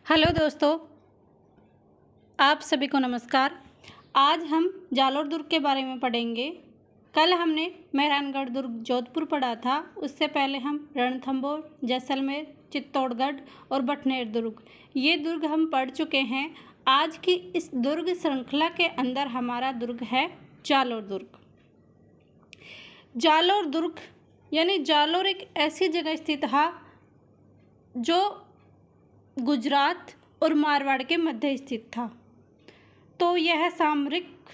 Hello दोस्तों, आप सभी को नमस्कार। आज हम जालोर दुर्ग के बारे में पढ़ेंगे। कल हमने मेहरानगढ़ दुर्ग जोधपुर पढ़ा था। उससे पहले हम रणथंभौर, जैसलमेर, चित्तौड़गढ़ और बटनेर दुर्ग, ये दुर्ग हम पढ़ चुके हैं। आज की इस दुर्ग श्रृंखला के अंदर हमारा दुर्ग है जालोर दुर्ग। जालोर दुर्ग यानी जालोर एक ऐसी जगह स्थित है जो गुजरात और मारवाड़ के मध्य स्थित था। तो यह सामरिक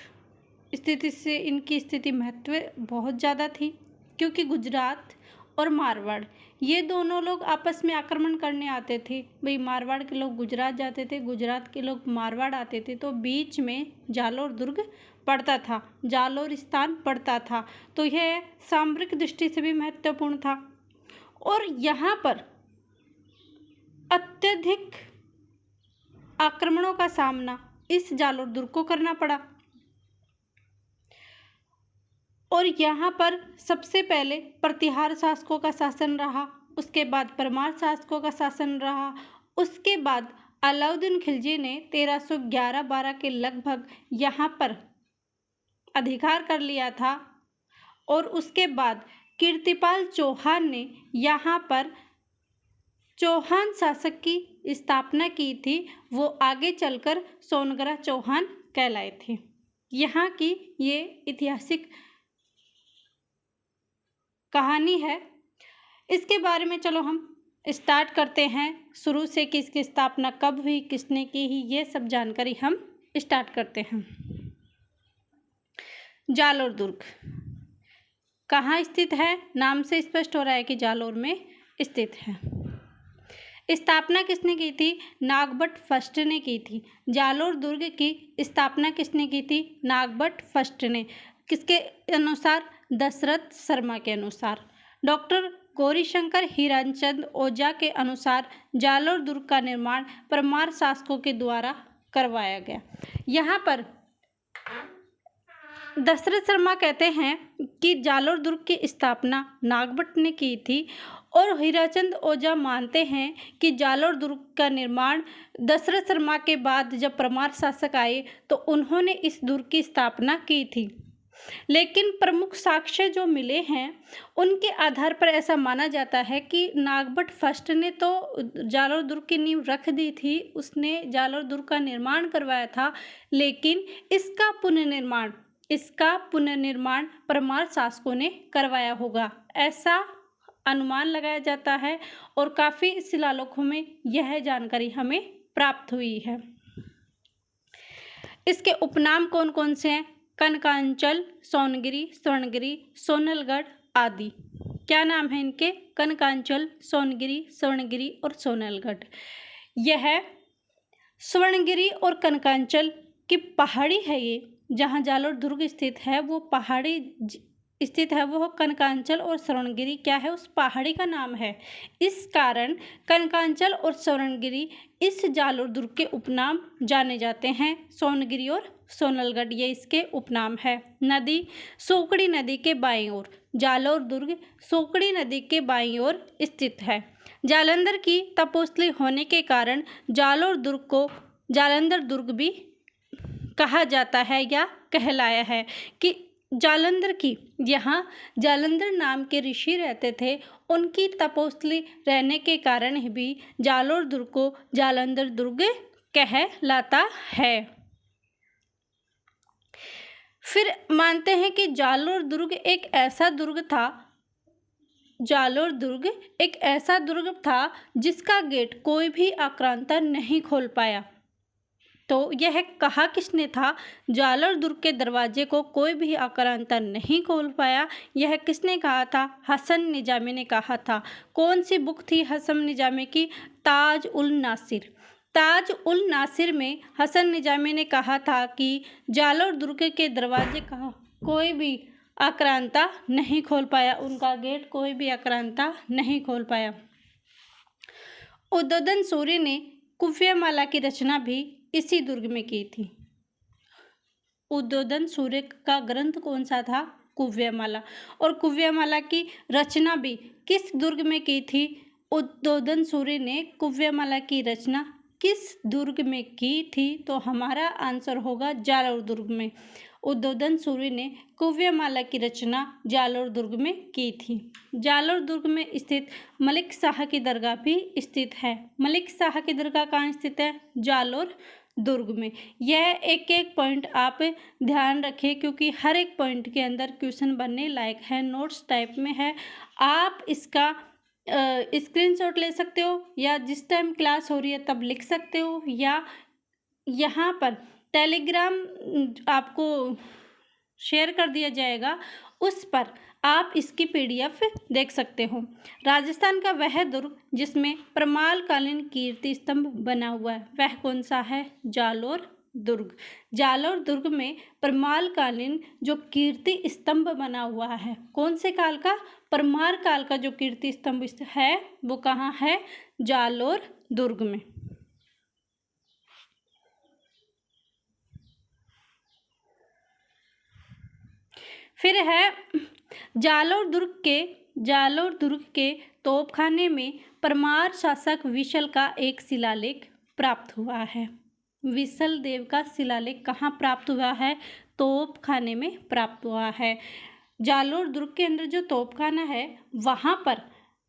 स्थिति से इनकी स्थिति महत्व बहुत ज़्यादा थी, क्योंकि गुजरात और मारवाड़ ये दोनों लोग आपस में आक्रमण करने आते थे। भाई मारवाड़ के लोग गुजरात जाते थे, गुजरात के लोग मारवाड़ आते थे, तो बीच में जालोर दुर्ग पड़ता था, जालोर स्थान पड़ता था। तो यह सामरिक दृष्टि से भी महत्वपूर्ण था और यहाँ पर अत्यधिक आक्रमणों का सामना इस जालोर दुर्ग को करना पड़ा। और यहाँ पर सबसे पहले प्रतिहार शासकों का शासन रहा, उसके बाद परमार शासकों का शासन रहा, उसके बाद अलाउद्दीन खिलजी ने 1311-12 के लगभग यहाँ पर अधिकार कर लिया था। और उसके बाद कीर्तिपाल चौहान ने यहाँ पर चौहान शासक की स्थापना की थी। वो आगे चलकर सोनगरा चौहान कहलाए थे। यहाँ की ये ऐतिहासिक कहानी है। इसके बारे में चलो हम स्टार्ट करते हैं शुरू से कि इसकी स्थापना कब हुई, किसने की ही, ये सब जानकारी हम स्टार्ट करते हैं। जालोर दुर्ग कहाँ स्थित है? नाम से स्पष्ट हो रहा है कि जालोर में स्थित है। स्थापना किसने की थी? नागभट्ट फर्स्ट ने की थी। जालोर दुर्ग की स्थापना किसने की थी? नागभट्ट फर्स्ट ने। किसके अनुसार? दशरथ शर्मा के अनुसार। डॉक्टर गौरीशंकर हीराचंद ओझा के अनुसार जालोर दुर्ग का निर्माण परमार शासकों के द्वारा करवाया गया। यहाँ पर दशरथ शर्मा कहते हैं कि जालोर दुर्ग की स्थापना नागभट्ट ने की थी और हीराचंद ओझा मानते हैं कि जालोर दुर्ग का निर्माण दशरथ शर्मा के बाद जब परमार शासक आए तो उन्होंने इस दुर्ग की स्थापना की थी। लेकिन प्रमुख साक्ष्य जो मिले हैं उनके आधार पर ऐसा माना जाता है कि नागभट्ट फर्स्ट ने तो जालोर दुर्ग की नींव रख दी थी, उसने जालोर दुर्ग का निर्माण करवाया था, लेकिन इसका पुनर्निर्माण परमार शासकों ने करवाया होगा, ऐसा अनुमान लगाया जाता है। और काफ़ी शिलालेखों में यह जानकारी हमें प्राप्त हुई है। इसके उपनाम कौन कौन से हैं? कनकांचल, सोनगिरी, स्वर्णगिरी, सोनलगढ़ आदि। क्या नाम है इनके? कनकांचल, सोनगिरी, स्वर्णगिरी और सोनलगढ़। यह स्वर्णगिरी और कनकांचल की पहाड़ी है। ये जहाँ जालोर दुर्ग स्थित है वो पहाड़ी स्थित है, वो कनकांचल और स्वर्णगिरी क्या है? उस पहाड़ी का नाम है। इस कारण कनकांचल और स्वर्णगिरी इस जालोर दुर्ग के उपनाम जाने जाते हैं। सोनगिरी और सोनलगढ़ ये इसके उपनाम है। नदी सोकड़ी नदी के बाईं ओर, जालोर दुर्ग सोकड़ी नदी के बाईं ओर स्थित है। जालंधर की तपोस्थली होने के कारण जालोर दुर्ग को जालंधर दुर्ग भी कहा जाता है या कहलाया है। कि जालंधर की, यहाँ जालंधर नाम के ऋषि रहते थे, उनकी तपोस्थली रहने के कारण भी जालोर दुर्ग को जालंधर दुर्ग कहलाता है। फिर मानते हैं कि जालोर दुर्ग एक ऐसा दुर्ग था जिसका गेट कोई भी आक्रांता नहीं खोल पाया। तो यह कहा किसने था? जालोर दुर्ग के दरवाजे को कोई भी आक्रांता नहीं खोल पाया। यह किसने कहा था? हसन निजामी ने कहा था। कौन सी बुक थी हसन निजामी की? ताज उल नासिर। ताज उल नासिर में हसन निजामी ने कहा था कि जालोर दुर्ग के दरवाजे का कोई भी आक्रांता नहीं खोल पाया, उनका गेट कोई भी आक्रांता नहीं खोल पाया। उद्बोधन सूर्य ने कुव्यमाला की रचना भी इसी दुर्ग में की थी। उद्बोधन सूर्य का ग्रंथ कौन सा था? कुव्यमाला। और कुव्यमाला की रचना भी किस दुर्ग में की थी? उद्बोधन सूर्य ने कुव्यमाला की रचना किस दुर्ग में की थी? तो हमारा आंसर होगा जालोर दुर्ग में। उद्बोधन सूरि ने काव्यमाला की रचना जालोर दुर्ग में की थी। जालोर दुर्ग में स्थित मलिक शाह की दरगाह भी स्थित है। मलिक शाह की दरगाह कहाँ स्थित है? जालोर दुर्ग में। यह एक एक पॉइंट आप ध्यान रखें क्योंकि हर एक पॉइंट के अंदर क्वेश्चन बनने लायक है, नोट्स टाइप में है। आप इसका स्क्रीनशॉट ले सकते हो या जिस टाइम क्लास हो रही है तब लिख सकते हो, या यहाँ पर टेलीग्राम आपको शेयर कर दिया जाएगा, उस पर आप इसकी पीडीएफ देख सकते हो। राजस्थान का वह दुर्ग जिसमें परमालकालीन कीर्ति स्तंभ बना हुआ है, वह कौन सा है? जालोर दुर्ग। जालोर दुर्ग में परमालकालीन जो कीर्ति स्तंभ बना हुआ है, कौन से काल का? परमार काल का जो कीर्ति स्तंभ है वो कहाँ है? जालोर दुर्ग में। फिर है जालोर दुर्ग के तोपखाने में परमार शासक विशल का एक शिलालेख प्राप्त हुआ है। विशल देव का शिलालेख कहाँ प्राप्त हुआ है? तोपखाने में प्राप्त हुआ है। जालोर दुर्ग के अंदर जो तोपखाना है वहाँ पर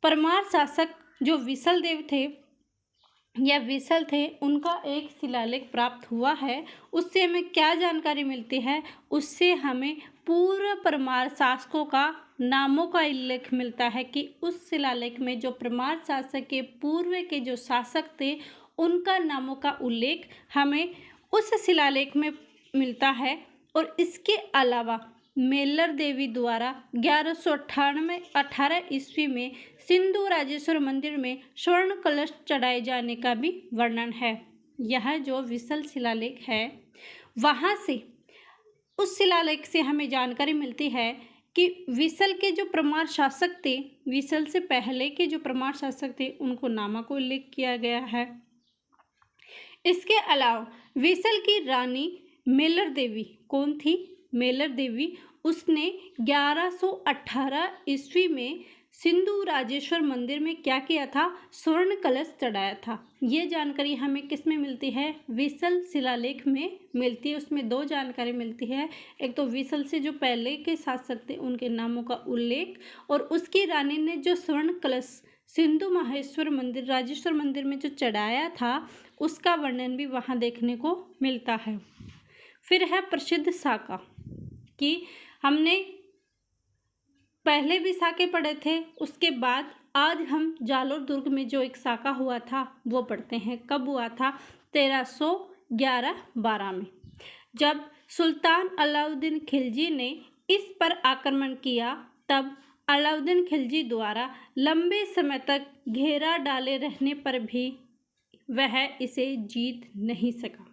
परमार शासक जो विशल देव थे या विशल थे, उनका एक शिलालेख प्राप्त हुआ है। उससे हमें क्या जानकारी मिलती है? उससे हमें पूर्व परमार शासकों का नामों का उल्लेख मिलता है कि उस शिलालेख में जो परमार शासक के पूर्व के जो शासक थे उनका नामों का उल्लेख हमें उस शिलालेख में मिलता है। और इसके अलावा मेल्लर देवी द्वारा 1198 ईस्वी में सिंधु राजेश्वर मंदिर में स्वर्ण कलश चढ़ाए जाने का भी वर्णन है। यह जो विशल शिलालेख है वहाँ से, उस शिलालेख से हमें जानकारी मिलती है कि विशल के जो परमार शासक थे, विशल से पहले के जो परमार शासक थे, उनको नामा को उल्लेख किया गया है। इसके अलावा विशल की रानी मेल्लर देवी कौन थी? मेल्लर देवी, उसने 1118 ईस्वी में सिंधु राजेश्वर मंदिर में क्या किया था? स्वर्ण कलश चढ़ाया था। ये जानकारी हमें किस में मिलती है? विशल शिलालेख में मिलती है। उसमें दो जानकारी मिलती है, एक तो विशल से जो पहले के शासक थे उनके नामों का उल्लेख, और उसकी रानी ने जो स्वर्ण कलश सिंधु माहेश्वर मंदिर राजेश्वर मंदिर में जो चढ़ाया था उसका वर्णन भी वहाँ देखने को मिलता है। फिर है प्रसिद्ध साका, कि हमने पहले भी साके पढ़े थे, उसके बाद आज हम जालोर दुर्ग में जो एक साका हुआ था वो पढ़ते हैं। कब हुआ था? 1311-12 में, जब सुल्तान अलाउद्दीन खिलजी ने इस पर आक्रमण किया। तब अलाउद्दीन खिलजी द्वारा लंबे समय तक घेरा डाले रहने पर भी वह इसे जीत नहीं सका।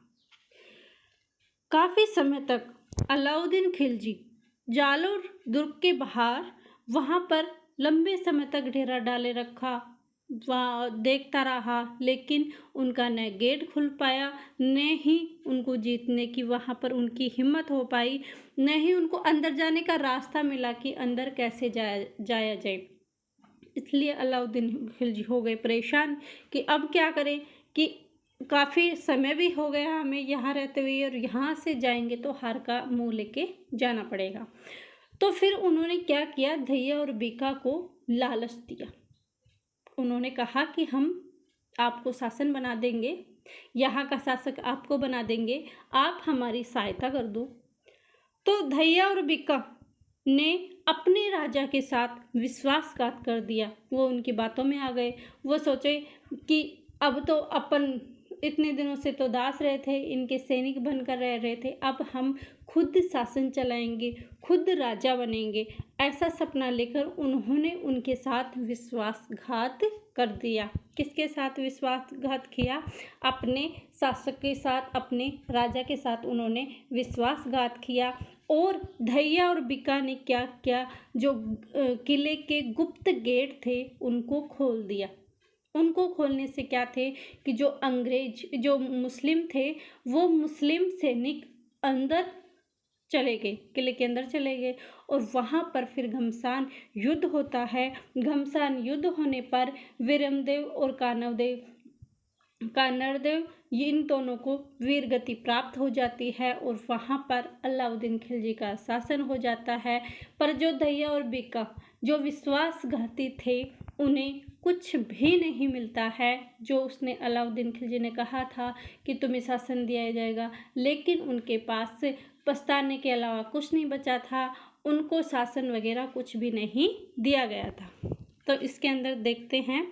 काफ़ी समय तक अलाउद्दीन खिलजी जालोर दुर्ग के बाहर वहाँ पर लंबे समय तक डेरा डाले रखा, वहाँ देखता रहा, लेकिन उनका न गेट खुल पाया, न ही उनको जीतने की वहाँ पर उनकी हिम्मत हो पाई, न ही उनको अंदर जाने का रास्ता मिला कि अंदर कैसे जाया जाए। इसलिए अलाउद्दीन खिलजी हो गए परेशान कि अब क्या करें, कि काफ़ी समय भी हो गया हमें यहाँ रहते हुए, और यहाँ से जाएंगे तो हार का मुंह लेके जाना पड़ेगा। तो फिर उन्होंने क्या किया? धैया और बीका को लालच दिया। उन्होंने कहा कि हम आपको शासन बना देंगे, यहाँ का शासक आपको बना देंगे, आप हमारी सहायता कर दो। तो धैया और बीका ने अपने राजा के साथ विश्वासघात कर दिया। वो उनकी बातों में आ गए। वो सोचे कि अब तो अपन इतने दिनों से तो दास रहे थे, इनके सैनिक बनकर रह रहे थे, अब हम खुद शासन चलाएंगे, खुद राजा बनेंगे। ऐसा सपना लेकर उन्होंने उनके साथ विश्वासघात कर दिया। किसके साथ विश्वासघात किया? अपने शासक के साथ, अपने राजा के साथ उन्होंने विश्वासघात किया। और धैया और बीका ने क्या किया? जो किले के गुप्त गेट थे उनको खोल दिया। उनको खोलने से क्या थे कि जो अंग्रेज, जो मुस्लिम थे, वो मुस्लिम सैनिक अंदर चले गए, किले के अंदर चले गए, और वहाँ पर फिर घमसान युद्ध होता है। घमसान युद्ध होने पर वीरमदेव और कानवदेव का नरदेव, इन दोनों को वीर गति प्राप्त हो जाती है और वहाँ पर अलाउद्दीन खिलजी का शासन हो जाता है। पर जो दहिया और बीका जो विश्वासघाती थे, उन्हें कुछ भी नहीं मिलता है। जो उसने अलाउद्दीन खिलजी ने कहा था कि तुम्हें शासन दिया जाएगा, लेकिन उनके पास पछताने के अलावा कुछ नहीं बचा था। उनको शासन वगैरह कुछ भी नहीं दिया गया था। तो इसके अंदर देखते हैं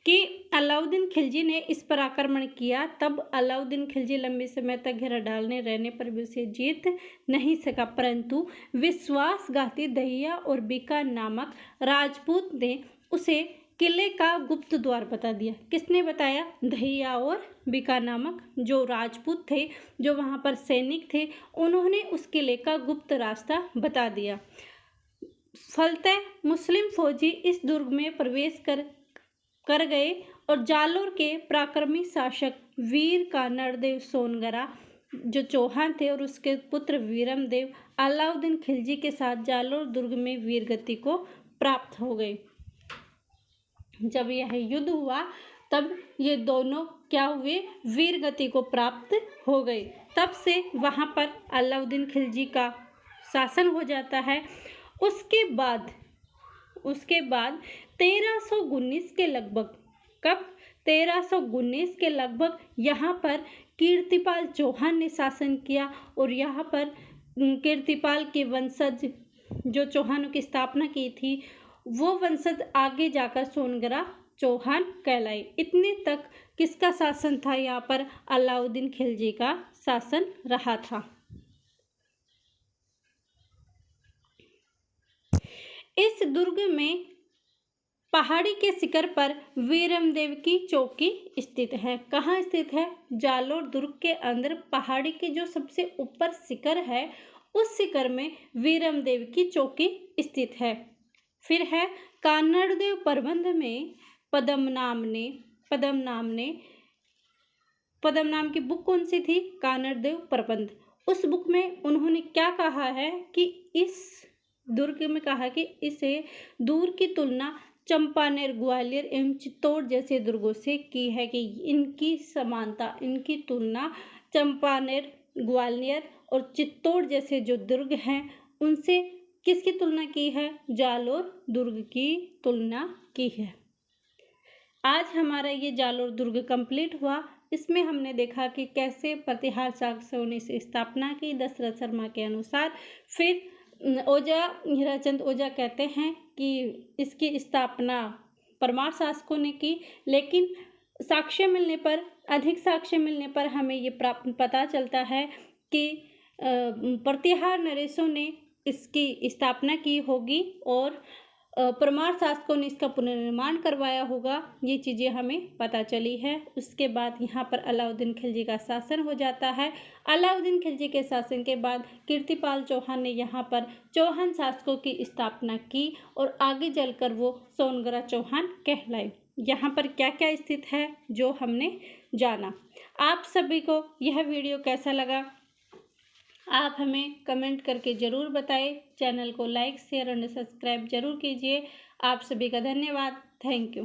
कि अलाउद्दीन खिलजी ने इस पर आक्रमण किया। तब अलाउद्दीन खिलजी लंबे समय तक घेरा डालने रहने पर भी उसे जीत नहीं सका, परंतु विश्वासघाती दहिया और बीका नामक राजपूत ने उसे किले का गुप्त द्वार बता दिया। किसने बताया? दहिया और बीका नामक जो राजपूत थे, जो वहाँ पर सैनिक थे, उन्होंने उस किले का गुप्त रास्ता बता दिया। फलतः मुस्लिम फौजी इस दुर्ग में प्रवेश कर गए और जालोर के पराक्रमी शासक वीर का नरदेव सोनगरा जो चौहान थे और उसके पुत्र वीरमदेव अलाउद्दीन खिलजी के साथ जालोर दुर्ग में वीरगति को प्राप्त हो गए। जब यह युद्ध हुआ तब ये दोनों क्या हुए? वीरगति को प्राप्त हो गए। तब से वहाँ पर अलाउद्दीन खिलजी का शासन हो जाता है। उसके बाद 1319 के लगभग, कब? 1319 के लगभग यहाँ पर कीर्तिपाल चौहान ने शासन किया और यहाँ पर कीर्तिपाल के वंशज जो चौहानों की स्थापना की थी, वो वंशज आगे जाकर सोनगरा चौहान कहलाए। इतने तक किसका शासन था? यहाँ पर अलाउद्दीन खिलजी का शासन रहा था। इस दुर्ग में पहाड़ी के शिखर पर वीरमदेव की चौकी स्थित है। कहाँ स्थित है? जालोर दुर्ग के अंदर पहाड़ी के जो सबसे ऊपर शिखर है, उस शिखर में वीरमदेव की चौकी स्थित है। फिर है कानड़देव प्रबंध में पद्म नाम की बुक कौन सी थी? कानड़देव प्रबंध। उस बुक में उन्होंने क्या कहा है कि इस दुर्ग में कहा कि इसे दूर की तुलना चंपानेर, ग्वालियर एवं चित्तौड़ जैसे दुर्गों से की है, कि इनकी समानता, इनकी तुलना चंपानेर, ग्वालियर और चित्तौड़ जैसे जो दुर्ग हैं उनसे किसकी तुलना की है? जालोर दुर्ग की तुलना की है। आज हमारा ये जालोर दुर्ग कंप्लीट हुआ। इसमें हमने देखा कि कैसे प्रतिहार शासकों ने स्थापना की दशरथ शर्मा के अनुसार। फिर ओझा हीराचंद ओझा कहते हैं कि इसकी स्थापना परमार शासकों ने की, लेकिन अधिक साक्ष्य मिलने पर हमें ये पता चलता है कि प्रतिहार नरेशों ने इसकी स्थापना की होगी और परमार शासकों ने इसका पुनर्निर्माण करवाया होगा। ये चीज़ें हमें पता चली है। उसके बाद यहाँ पर अलाउद्दीन खिलजी का शासन हो जाता है। अलाउद्दीन खिलजी के शासन के बाद कीर्तिपाल चौहान ने यहाँ पर चौहान शासकों की स्थापना की और आगे चलकर वो सोनगरा चौहान कहलाए। यहाँ पर क्या क्या स्थित है जो हमने जाना। आप सभी को यह वीडियो कैसा लगा, आप हमें कमेंट करके ज़रूर बताएं। चैनल को लाइक, शेयर और सब्सक्राइब जरूर कीजिए। आप सभी का धन्यवाद। Thank you.